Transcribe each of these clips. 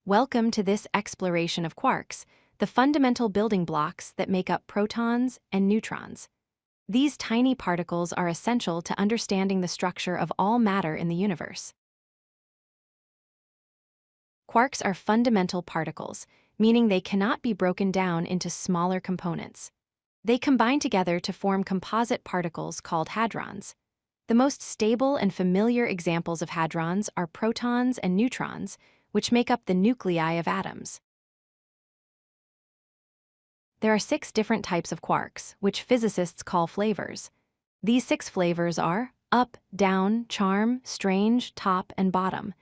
Welcome to this exploration of quarks, the fundamental building blocks that make up protons and neutrons. These tiny particles are essential to understanding the structure of all matter in the universe. Quarks are fundamental particles, meaning they cannot be broken down into smaller components. They combine together to form composite particles called hadrons. The most stable and familiar examples of hadrons are protons and neutrons, which make up the nuclei of atoms. There are 6 different types of quarks, which physicists call flavors. These 6 flavors are up, down, charm, strange, top, and bottom.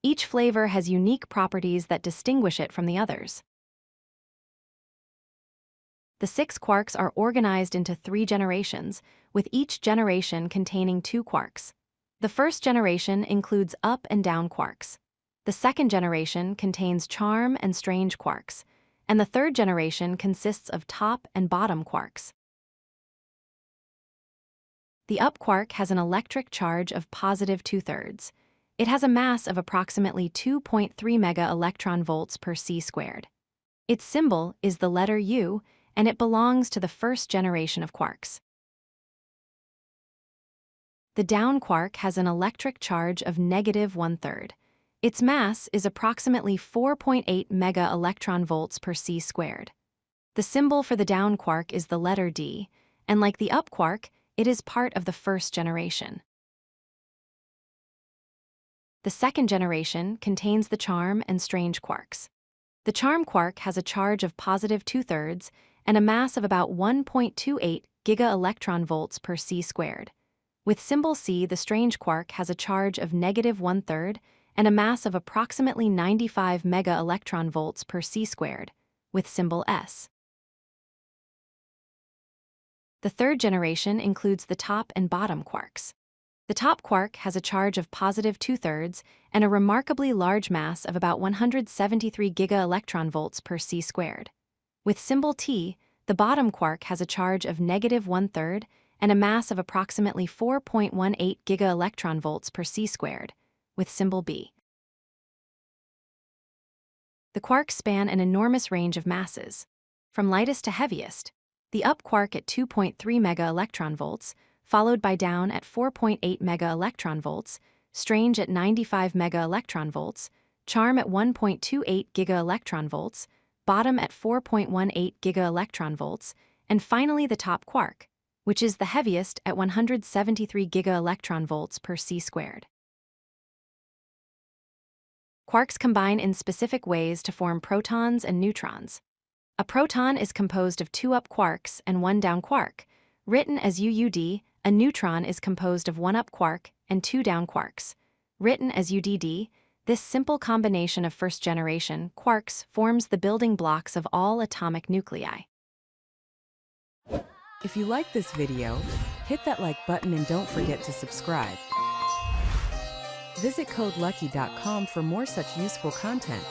Each flavor has unique properties that distinguish it from the others. The 6 quarks are organized into 3 generations, with each generation containing 2 quarks. The first generation includes up and down quarks. The second generation contains charm and strange quarks, and the third generation consists of top and bottom quarks. The up quark has an electric charge of positive 2/3. It has a mass of approximately 2.3 mega-electron-volts per c². Its symbol is the letter U, and it belongs to the first generation of quarks. The down quark has an electric charge of negative 1/3. Its mass is approximately 4.8 mega-electron-volts per c². The symbol for the down quark is the letter D, and like the up quark, it is part of the first generation. The second generation contains the charm and strange quarks. The charm quark has a charge of positive 2/3 and a mass of about 1.28 giga-electron-volts per c². With symbol C, the strange quark has a charge of negative 1/3 and a mass of approximately 95 mega-electron-volts per c², with symbol S. The third generation includes the top and bottom quarks. The top quark has a charge of positive 2/3 and a remarkably large mass of about 173 giga-electron-volts per c². With symbol T, the bottom quark has a charge of negative 1/3 and a mass of approximately 4.18 giga-electron-volts per c², with symbol B. The quarks span an enormous range of masses, from lightest to heaviest. The up quark at 2.3 mega-electron-volts, followed by down at 4.8 mega-electron-volts, strange at 95 mega-electron-volts, charm at 1.28 giga-electron-volts, bottom at 4.18 giga-electron-volts, and finally the top quark, which is the heaviest at 173 giga-electron-volts per c². Quarks combine in specific ways to form protons and neutrons. A proton is composed of 2 up quarks and 1 down quark. Written as UUD, a neutron is composed of 1 up quark and 2 down quarks. Written as UDD, this simple combination of first-generation quarks forms the building blocks of all atomic nuclei. If you like this video, hit that like button and don't forget to subscribe. Visit codelucky.com for more such useful content.